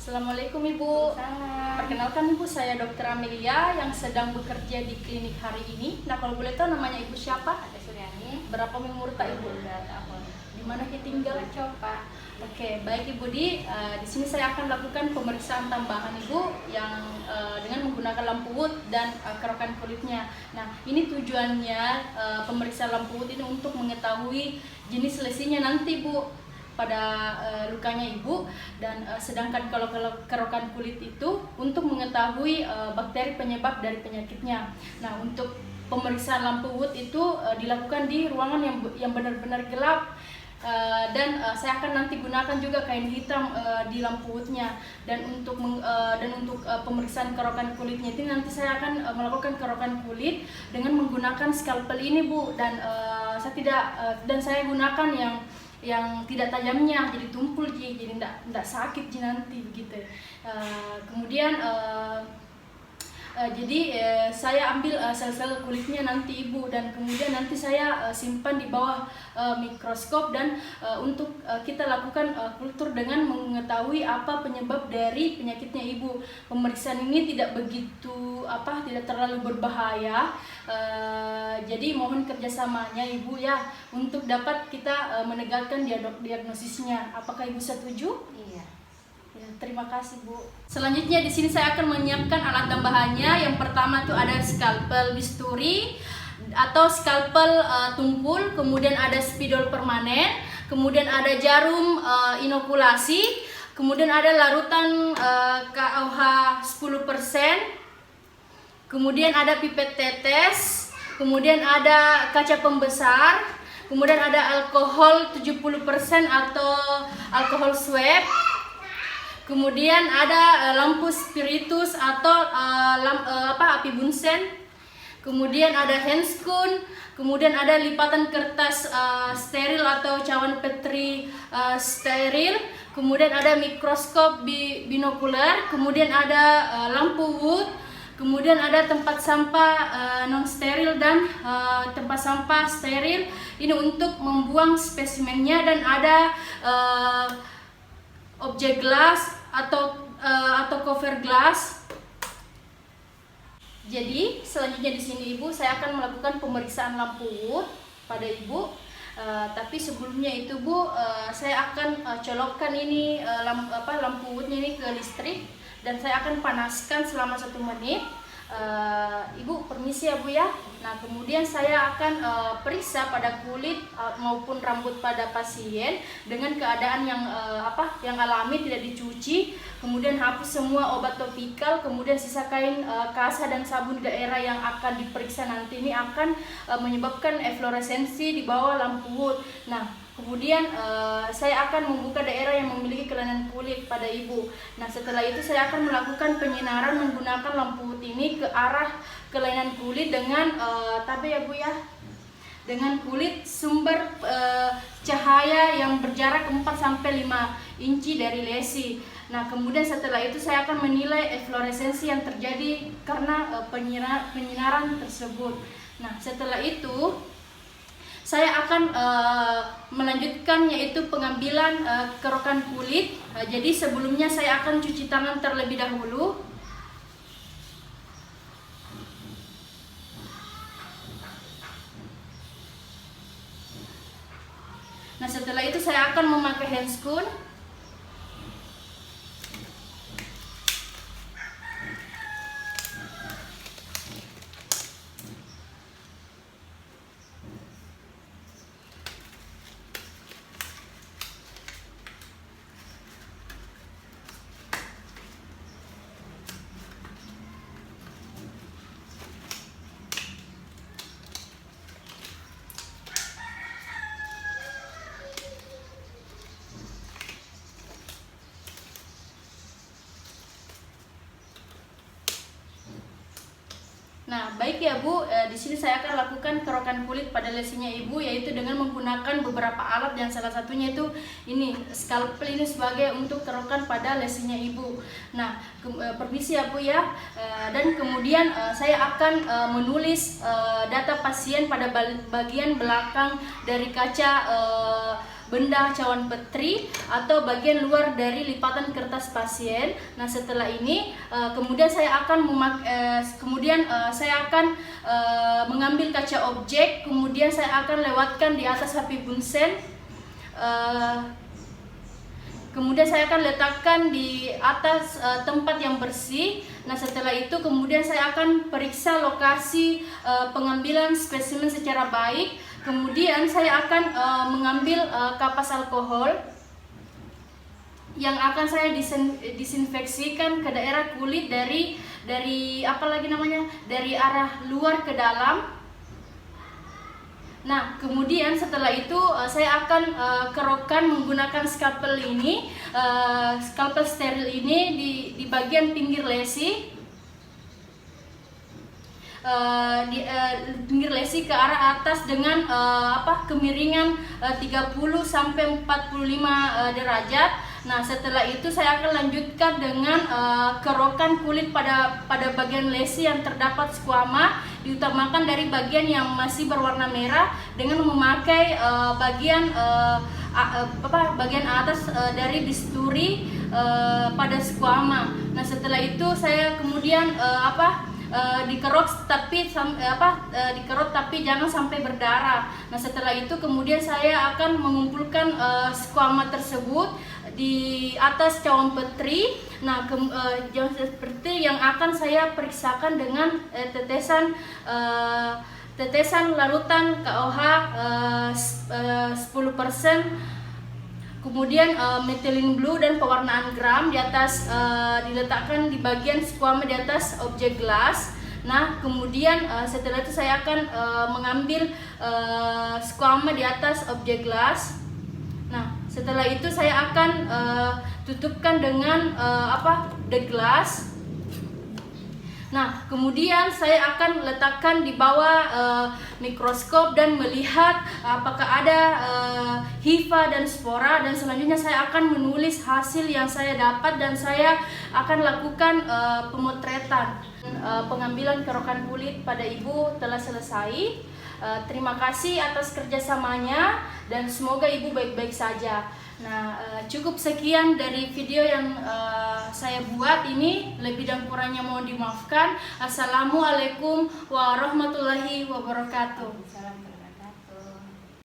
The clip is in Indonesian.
Assalamualaikum Ibu. Salam. Perkenalkan Ibu, saya Dr. Amelia yang sedang bekerja di klinik hari ini. Nah, kalau boleh tahu namanya Ibu siapa? Ada Suryani. Berapa umur tak Ibu? Tahun. Di mana kita tinggal? Coba. Oke, baik Ibu di sini saya akan lakukan pemeriksaan tambahan Ibu yang dengan menggunakan lampu wood dan kerokan kulitnya. Nah, ini tujuannya pemeriksaan lampu wood ini untuk mengetahui jenis lesinya nanti Bu pada lukanya Ibu, dan sedangkan kalau kerokan kulit itu untuk mengetahui bakteri penyebab dari penyakitnya. Nah, untuk pemeriksaan lampu wood itu dilakukan di ruangan yang benar-benar gelap. Dan saya akan nanti gunakan juga kain hitam di lampu woodnya, dan untuk pemeriksaan kerokan kulitnya itu nanti saya akan melakukan kerokan kulit dengan menggunakan scalpel ini Bu, dan saya gunakan yang tidak tajamnya, jadi tumpul jadi tidak sakit nanti begitu. Saya ambil sel-sel kulitnya nanti Ibu, dan kemudian nanti saya simpan di bawah mikroskop, dan untuk kita lakukan kultur dengan mengetahui apa penyebab dari penyakitnya Ibu. Pemeriksaan ini tidak terlalu berbahaya, jadi mohon kerjasamanya Ibu ya untuk dapat kita menegakkan diagnosisnya. Apakah Ibu setuju? Iya. Ya, terima kasih Bu. Selanjutnya di sini saya akan menyiapkan alat tambahannya. Yang pertama itu ada scalpel bisturi atau scalpel tumpul, kemudian ada spidol permanen, kemudian ada jarum inokulasi, kemudian ada larutan KOH 10%, kemudian ada pipet tetes, kemudian ada kaca pembesar, kemudian ada alkohol 70% atau alkohol swab. Kemudian ada lampu spiritus atau api bunsen. Kemudian ada handscoon. Kemudian ada lipatan kertas steril atau cawan petri steril. Kemudian ada mikroskop binokular. Kemudian ada lampu wood. Kemudian ada tempat sampah non steril dan tempat sampah steril. Ini untuk membuang spesimennya, dan ada objek gelas atau cover glass. Jadi selanjutnya di sini Ibu, saya akan melakukan pemeriksaan lampu wood pada Ibu. Tapi sebelumnya itu Bu, saya akan colokkan ini lampu woodnya ini ke listrik, dan saya akan panaskan selama 1 menit. Ibu permisi ya Bu ya. Nah, kemudian saya akan periksa pada kulit maupun rambut pada pasien dengan keadaan yang alami, tidak dicuci, kemudian hapus semua obat topikal, kemudian sisa kain kasa dan sabun daerah yang akan diperiksa nanti ini akan menyebabkan efloresensi di bawah lampu wood. Nah, kemudian saya akan membuka daerah yang memiliki kelainan kulit pada Ibu. Nah, setelah itu saya akan melakukan penyinaran menggunakan lampu wood ini ke arah kelainan kulit dengan ya Bu ya, dengan kulit sumber cahaya yang berjarak 4-5 inci dari lesi. Nah, kemudian setelah itu saya akan menilai efloresensi yang terjadi karena penyinaran tersebut. Nah, setelah itu saya akan melanjutkan yaitu pengambilan kerokan kulit. Jadi sebelumnya saya akan cuci tangan terlebih dahulu. Nah, setelah itu saya akan memakai handscoon. Nah, baik ya Bu, di sini saya akan lakukan kerokan kulit pada lesinya Ibu, yaitu dengan menggunakan beberapa alat, dan salah satunya itu ini scalpel ini sebagai untuk kerokan pada lesinya Ibu. Nah, permisi ya Bu ya, dan kemudian saya akan menulis data pasien pada bagian belakang dari kaca benda cawan petri atau bagian luar dari lipatan kertas pasien. Nah, setelah ini kemudian saya akan mengambil kaca objek, kemudian saya akan lewatkan di atas HP Bunsen. Kemudian saya akan letakkan di atas tempat yang bersih. Nah, setelah itu kemudian saya akan periksa lokasi pengambilan spesimen secara baik. Kemudian saya akan mengambil kapas alkohol yang akan saya disinfeksikan ke daerah kulit dari dari arah luar ke dalam. Nah, kemudian setelah itu saya akan kerokkan menggunakan scalpel ini, scalpel steril ini di bagian pinggir lesi, pinggir lesi ke arah atas dengan kemiringan 30 sampai 45 derajat. Nah, setelah itu saya akan lanjutkan dengan kerokan kulit pada bagian lesi yang terdapat squama, diutamakan dari bagian yang masih berwarna merah dengan memakai bagian atas dari bisturi pada squama. Nah, setelah itu saya kemudian dikerok tapi jangan sampai berdarah. Nah, setelah itu kemudian saya akan mengumpulkan squama tersebut di atas cawan petri. Nah, seperti yang akan saya periksakan dengan tetesan larutan KOH 10%, kemudian methylene blue dan pewarnaan gram di atas, diletakkan di bagian squama di atas objek gelas. Nah, kemudian setelah itu saya akan mengambil squama di atas objek gelas. Nah, setelah itu saya akan tutupkan dengan the glass. Nah, kemudian saya akan letakkan di bawah mikroskop dan melihat apakah ada hifa dan spora, dan selanjutnya saya akan menulis hasil yang saya dapat dan saya akan lakukan pemotretan. Pengambilan kerokan kulit pada ibu telah selesai. Terima kasih atas kerjasamanya dan semoga ibu baik-baik saja. Nah, cukup sekian dari video yang saya buat ini. Lebih dan kurangnya mohon dimaafkan. Assalamualaikum warahmatullahi wabarakatuh.